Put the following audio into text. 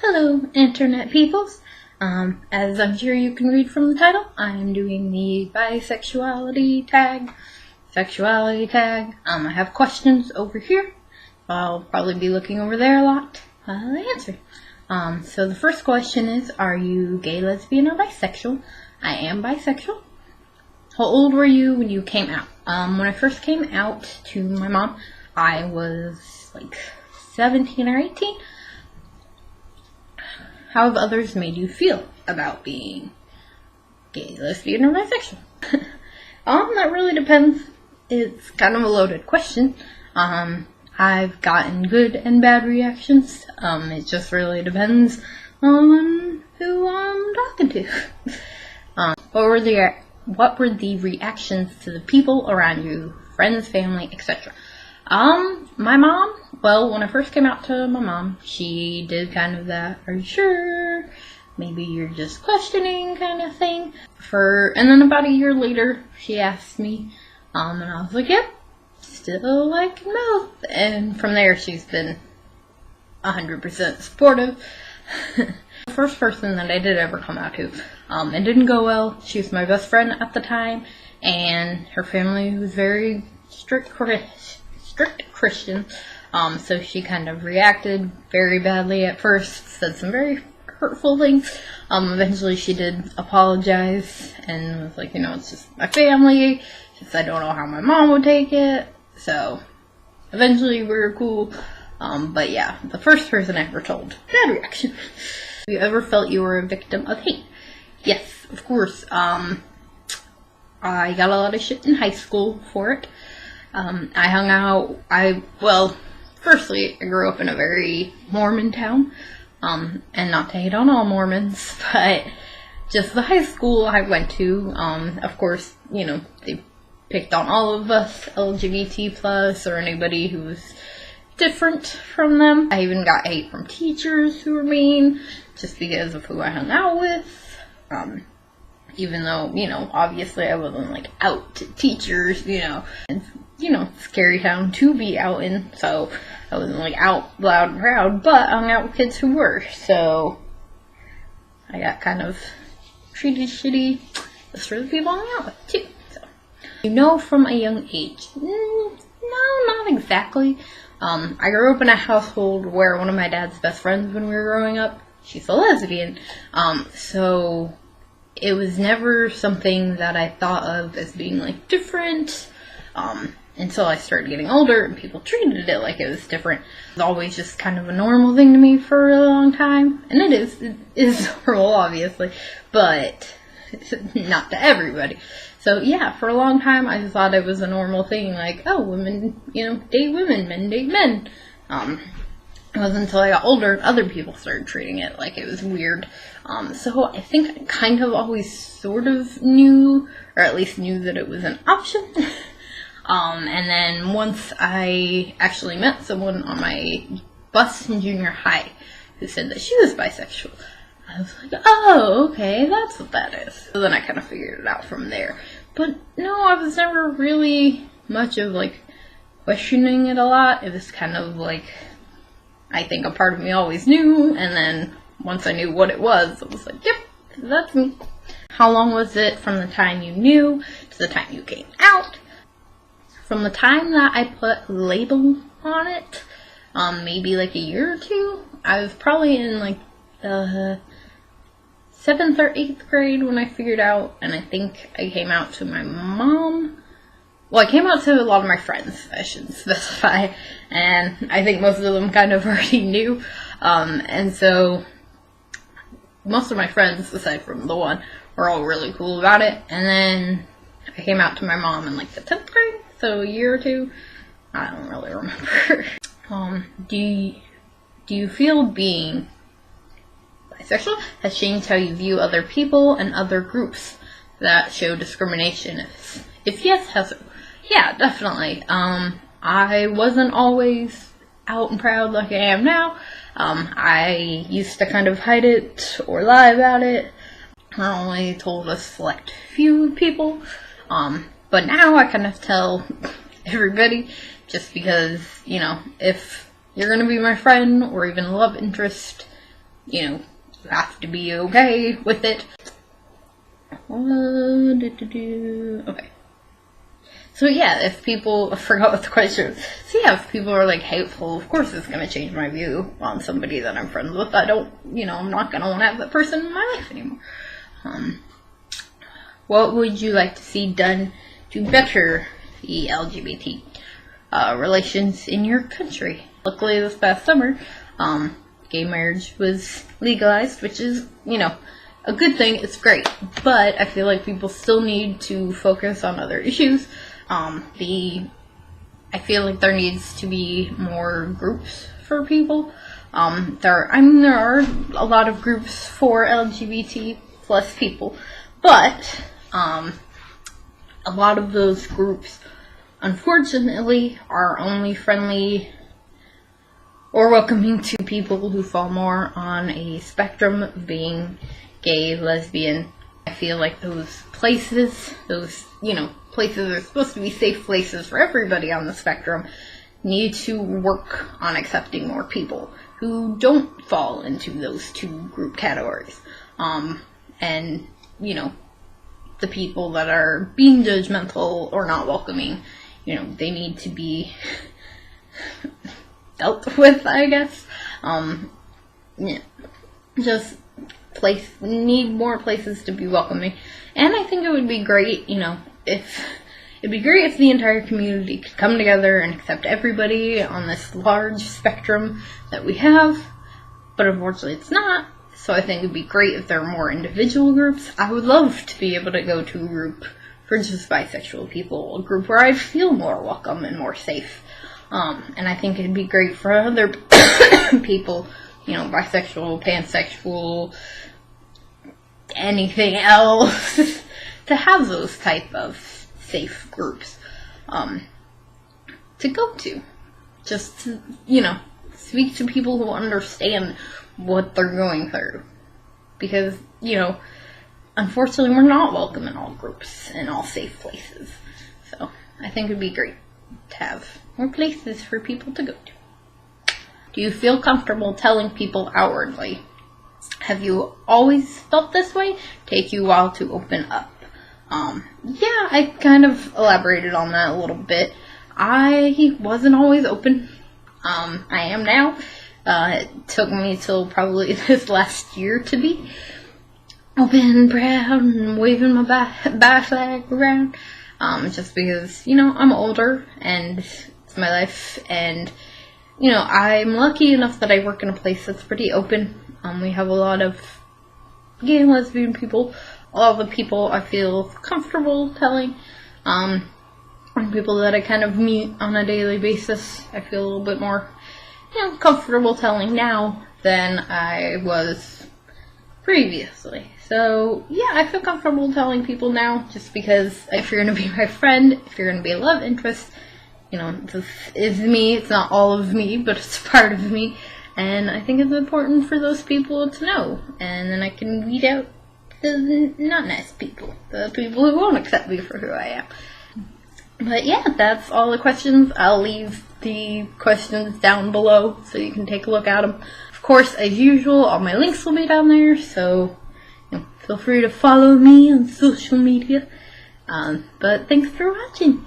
Hello, internet peoples. As I'm sure you can read from the title, I'm doing the bisexuality tag, sexuality tag. I have questions over here. I'll probably be looking over there a lot to answer. So the first question is, are you gay, lesbian, or bisexual? I am bisexual. How old were you when you came out? When I first came out to my mom, I was like 17 or 18. How have others made you feel about being gay, lesbian, or bisexual? That really depends. It's kind of a loaded question. I've gotten good and bad reactions. It just really depends on who I'm talking to. What were the reactions to the people around you, friends, family, etc.? My mom, well, when I first came out to my mom, she did kind of that, are you sure? Maybe you're just questioning kind of thing. And then about a year later, she asked me, and I was like, yep, still like both. And from there, she's been 100% supportive. The first person that I did ever come out to, it didn't go well. She was my best friend at the time, and her family was very strict Christian, so she kind of reacted very badly at first, said some very hurtful things. Eventually she did apologize and was like, it's just my family, just I don't know how my mom would take it, so eventually we were cool. But yeah, the first person I ever told, bad reaction. Have you ever felt you were a victim of hate? Yes, of course. I got a lot of shit in high school for it. I hung out, firstly, I grew up in a very Mormon town, and not to hate on all Mormons, but just the high school I went to, of course, they picked on all of us, LGBT+, or anybody who was different from them. I even got hate from teachers who were mean, just because of who I hung out with, even though, obviously I wasn't, out to teachers, and scary town to be out in, so I wasn't out loud and proud, but I hung out with kids who were, so I got kind of treated shitty just for the people I hung out with too. So from a young age? No, not exactly. I grew up in a household where one of my dad's best friends when we were growing up, she's a lesbian, so it was never something that I thought of as being different, until I started getting older and people treated it like it was different. It was always just kind of a normal thing to me for a long time. And it is normal, obviously, but not to everybody. So yeah, for a long time I just thought it was a normal thing, women, date women, men date men. It wasn't until I got older and other people started treating it like it was weird. So I think I kind of always sort of knew, or at least knew that it was an option. And then once I actually met someone on my bus in junior high who said that she was bisexual, I was like, oh, okay, that's what that is. So then I kind of figured it out from there. But no, I was never really much of questioning it a lot. It was kind of I think a part of me always knew, and then once I knew what it was, I was like, yep, that's me. How long was it from the time you knew to the time you came out? From the time that I put label on it, maybe a year or two. I was probably in 7th or 8th grade when I figured out, and I think I came out to my mom. Well, I came out to a lot of my friends, I should specify, and I think most of them kind of already knew, and so most of my friends, aside from the one, were all really cool about it, and then I came out to my mom in the 10th grade, so a year or two. I don't really remember. Do you feel being bisexual has changed how you view other people and other groups that show discrimination? If yes, how so? Yeah, definitely. I wasn't always out and proud like I am now. I used to kind of hide it or lie about it. I only told a select few people. But now I kind of tell everybody, just because, if you're going to be my friend or even love interest, you have to be okay with it. Okay. So yeah, if people, I forgot what the question was. So yeah, if people are like hateful, of course it's gonna change my view on somebody that I'm friends with. I'm not gonna want to have that person in my life anymore. What would you like to see done to better the LGBT relations in your country? Luckily, this past summer, gay marriage was legalized, which is, a good thing. It's great, but I feel like people still need to focus on other issues. I feel like there needs to be more groups for people. There are a lot of groups for LGBT plus people, but a lot of those groups, unfortunately, are only friendly or welcoming to people who fall more on a spectrum of being gay, lesbian. I feel like those places places are supposed to be safe places for everybody on the spectrum, need to work on accepting more people who don't fall into those two group categories. And, the people that are being judgmental or not welcoming, they need to be dealt with, I guess. Need more places to be welcoming. And I think it would be great, if the entire community could come together and accept everybody on this large spectrum that we have, but unfortunately it's not. So I think it'd be great if there were more individual groups. I would love to be able to go to a group for just bisexual people, a group where I'd feel more welcome and more safe. And I think it'd be great for other people, bisexual, pansexual, anything else, to have those type of safe groups to go to. Just to, speak to people who understand what they're going through. Because, unfortunately we're not welcome in all groups and all safe places. So I think it'd be great to have more places for people to go to. Do you feel comfortable telling people outwardly? Have you always felt this way? Take you a while to open up? Yeah, I kind of elaborated on that a little bit. I wasn't always open. I am now. It took me till probably this last year to be open, proud, and waving my bi flag around. Just because, I'm older, and it's my life, and, I'm lucky enough that I work in a place that's pretty open. We have a lot of gay and lesbian people. A lot of the people I feel comfortable telling. And people that I kind of meet on a daily basis, I feel a little bit more, comfortable telling now than I was previously. So, yeah, I feel comfortable telling people now, just because if you're going to be my friend, if you're going to be a love interest, this is me. It's not all of me, but it's part of me. And I think it's important for those people to know. And then I can weed out the not nice people. The people who won't accept me for who I am. But yeah, that's all the questions. I'll leave the questions down below so you can take a look at them. Of course, as usual, all my links will be down there. So feel free to follow me on social media. But thanks for watching.